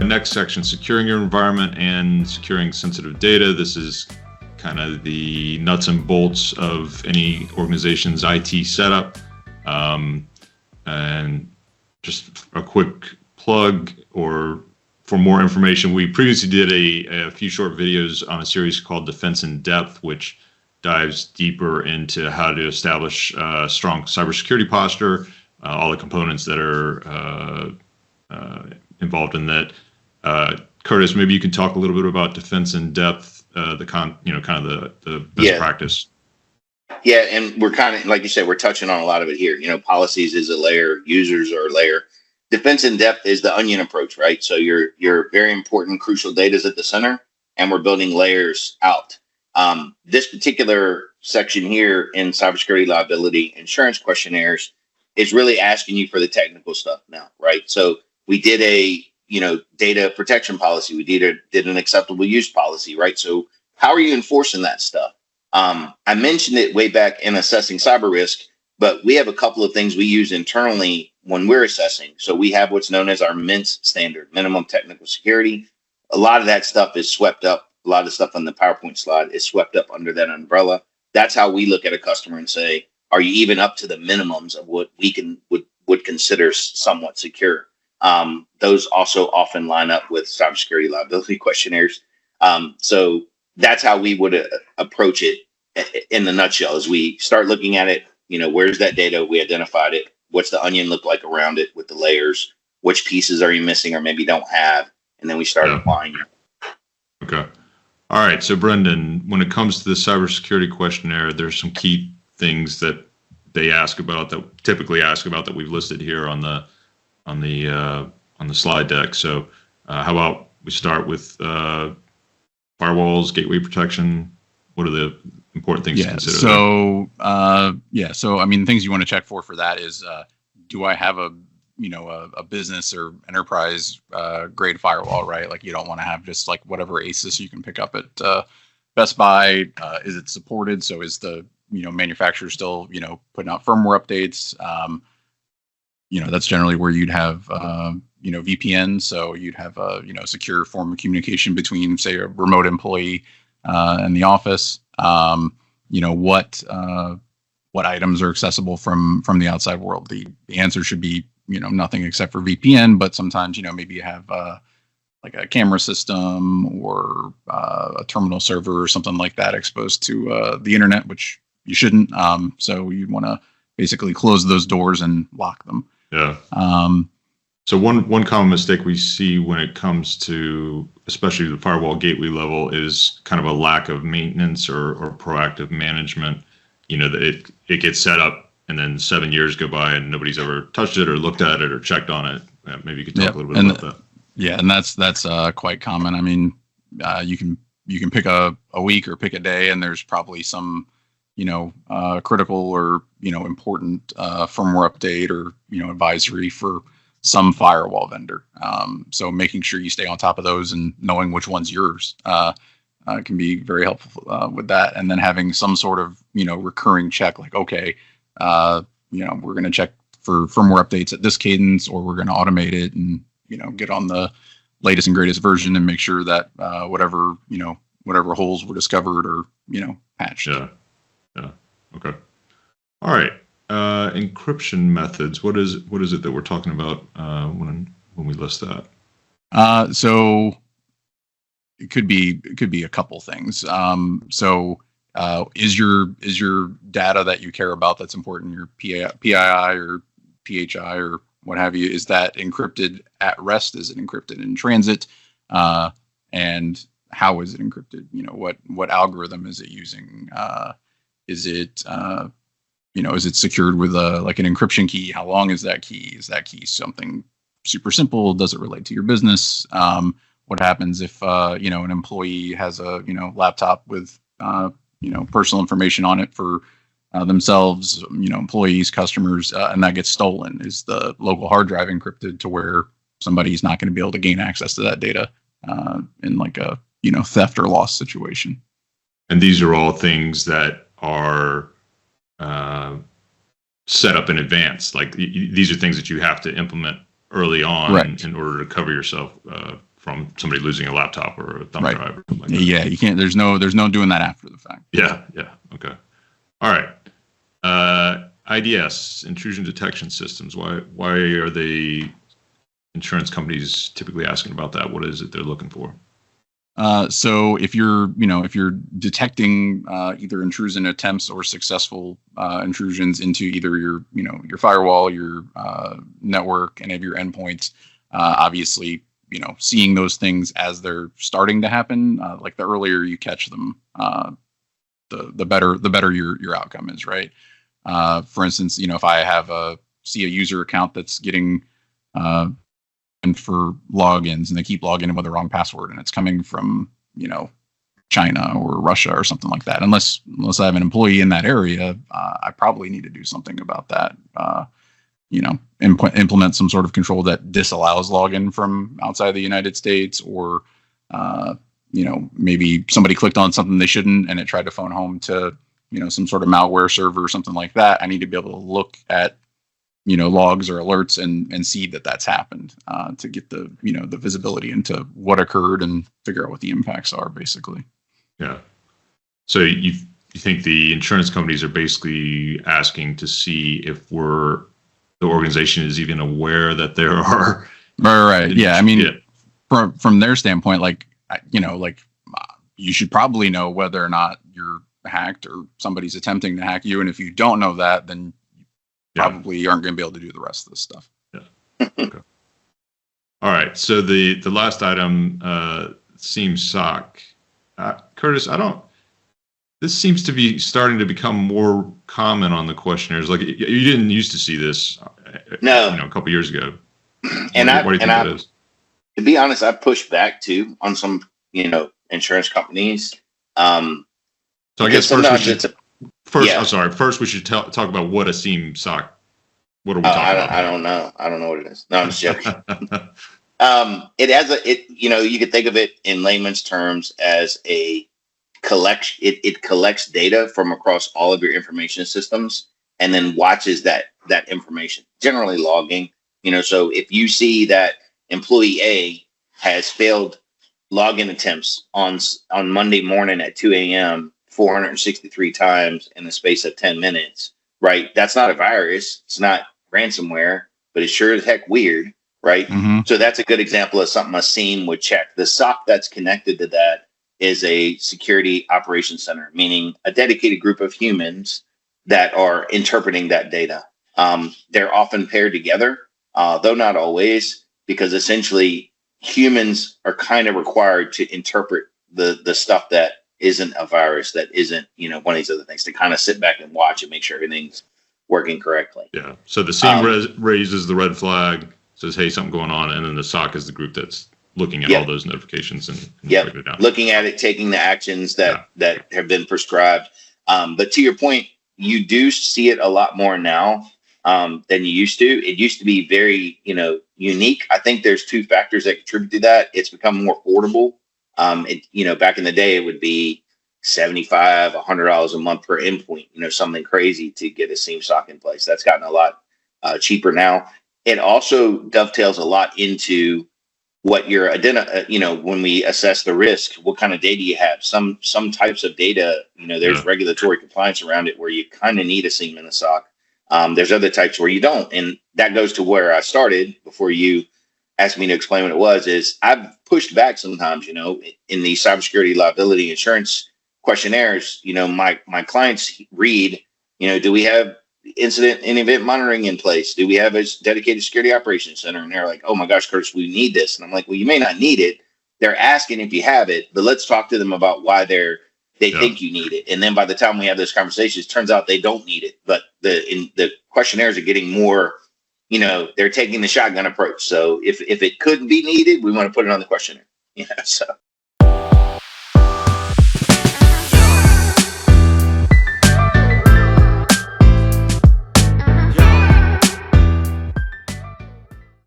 next section, securing your environment and securing sensitive data. This is kind of the nuts and bolts of any organization's IT setup. And just a quick plug, or for more information, we previously did a few short videos on a series called Defense in Depth, which dives deeper into how to establish a strong cybersecurity posture, all the components that are involved in that. Curtis, maybe you can talk a little bit about Defense in Depth, kind of the best practice. Yeah, and we're kind of, like you said, we're touching on a lot of it here. Policies is a layer, users are a layer. Defense in Depth is the onion approach, right? So your very important, crucial data is at the center, and we're building layers out. This particular section here in Cybersecurity Liability Insurance Questionnaires is really asking you for the technical stuff now, right? So we did a data protection policy. We did an acceptable use policy, right? So how are you enforcing that stuff? I mentioned it way back in assessing cyber risk, but we have a couple of things we use internally when we're assessing. So we have what's known as our MINTS standard, minimum technical security. A lot of that stuff is swept up. A lot of stuff on the PowerPoint slide is swept up under that umbrella. That's how we look at a customer and say, are you even up to the minimums of what we would consider somewhat secure? Those also often line up with cybersecurity liability questionnaires. So that's how we would approach it in the nutshell. As we start looking at it, where's that data? We identified it. What's the onion look like around it with the layers? Which pieces are you missing or maybe don't have? And then we start applying it. Okay. All right. So Brendan, when it comes to the cybersecurity questionnaire, there's some key things that they typically ask about that we've listed here on the slide deck. So how about we start with firewalls, gateway protection? What are the important things to consider? So I mean, things you want to check for that is, do I have a business or enterprise grade firewall, right? Like you don't want to have just like whatever ASUS you can pick up at Best Buy. Is it supported? So is the manufacturer still putting out firmware updates? That's generally where you'd have VPN. So you'd have a secure form of communication between, say, a remote employee and the office. What items are accessible from the outside world? The answer should be nothing except for VPN, but sometimes maybe you have like a camera system or a terminal server or something like that exposed to the internet, which you shouldn't. So you'd want to basically close those doors and lock them. Yeah. So one common mistake we see when it comes to especially the firewall gateway level is kind of a lack of maintenance or proactive management. That it gets set up and then 7 years go by and nobody's ever touched it or looked at it or checked on it. Maybe you could talk a little bit about that. Yeah, and that's quite common. I mean, you can pick a week or pick a day, and there's probably some critical or important firmware update or advisory for some firewall vendor. So making sure you stay on top of those and knowing which one's yours can be very helpful with that. And then having some sort of recurring check, like we're going to check for firmware updates at this cadence, or we're going to automate it and get on the latest and greatest version and make sure that whatever holes were discovered or patched. Yeah. Okay. All right. Encryption methods. What is it that we're talking about when we list that? So it could be a couple things. Is your data that you care about that's important, your PII or PHI or what have you, is that encrypted at rest? Is it encrypted in transit? And how is it encrypted? What algorithm is it using? Is it secured with an encryption key? How long is that key? Is that key something super simple? Does it relate to your business? What happens if an employee has a laptop with personal information on it for themselves, employees, customers, and that gets stolen? Is the local hard drive encrypted to where somebody's not going to be able to gain access to that data in like a theft or loss situation? And these are all things that are set up in advance. Like these are things that you have to implement early on in order to cover yourself from somebody losing a laptop or a thumb Right. drive or something like that. Yeah, you can't. There's no doing that after the fact. Yeah. Okay. All right. IDS, intrusion detection systems. Why are the insurance companies typically asking about that? What is it they're looking for? So if you're detecting either intrusion attempts or successful intrusions into either your firewall, your network, any of your endpoints, obviously, seeing those things as they're starting to happen, like the earlier you catch them, the better your outcome is, right? For instance, if I see a user account that's getting and for logins and they keep logging in with the wrong password and it's coming from China or Russia or something like that, unless I have an employee in that area, I probably need to do something about that. Implement some sort of control that disallows login from outside the United States, or maybe somebody clicked on something they shouldn't and it tried to phone home to some sort of malware server or something like that. I need to be able to look at logs or alerts and see that that's happened, to get the the visibility into what occurred and figure out what the impacts are, basically. Yeah. So you think the insurance companies are basically asking to see if the organization is even aware that there are. Right. Yeah. I mean, from their standpoint, you should probably know whether or not you're hacked or somebody's attempting to hack you. And if you don't know that, then probably aren't going to be able to do the rest of this stuff. Yeah. Okay. All right. So the last item, seems SOC. Curtis, this seems to be starting to become more common on the questionnaires. Like, you didn't used to see this, No. a couple years ago. And what do you think that is? To be honest, I pushed back too on some, insurance companies. So I guess I'm sorry. First, we should talk about what a SIEM SOC. What are we talking about? I don't know. I don't know what it is. No, I'm just joking. You could think of it in layman's terms as a collection. It collects data from across all of your information systems and then watches that information, generally logging. So if you see that employee A has failed login attempts on Monday morning at 2 a.m. 463 times in the space of 10 minutes, right? That's not a virus. It's not ransomware, but it's sure as heck weird, right? Mm-hmm. So that's a good example of something a SIEM would check. The SOC that's connected to that is a security operations center, meaning a dedicated group of humans that are interpreting that data. They're often paired together, though not always, because essentially humans are kind of required to interpret the stuff that isn't a virus, that isn't, one of these other things, to kind of sit back and watch and make sure everything's working correctly. Yeah. So the SIEM raises the red flag, says, hey, something going on. And then the SOC is the group that's looking at all those notifications and breaking it down. Looking at it, taking the actions that have been prescribed. But to your point, you do see it a lot more now than you used to. It used to be very, unique. I think there's two factors that contribute to that. It's become more affordable. Back in the day, it would be $75, $100 a month per endpoint, something crazy to get a SIEM SOC in place. That's gotten a lot cheaper now. It also dovetails a lot into what you're when we assess the risk, what kind of data you have. Some types of data, there's regulatory compliance around it where you kind of need a SIEM in the SOC. There's other types where you don't. And that goes to where I started before you asked me to explain what it was, is I've pushed back sometimes, in the cybersecurity liability insurance questionnaires, my clients read, do we have incident and event monitoring in place? Do we have a dedicated security operations center? And they're like, oh my gosh, Curtis, we need this. And I'm like, well, you may not need it. They're asking if you have it, but let's talk to them about why they think you need it. And then by the time we have those conversations, it turns out they don't need it. But the questionnaires are getting more, they're taking the shotgun approach. So if it could be needed, we want to put it on the questionnaire. So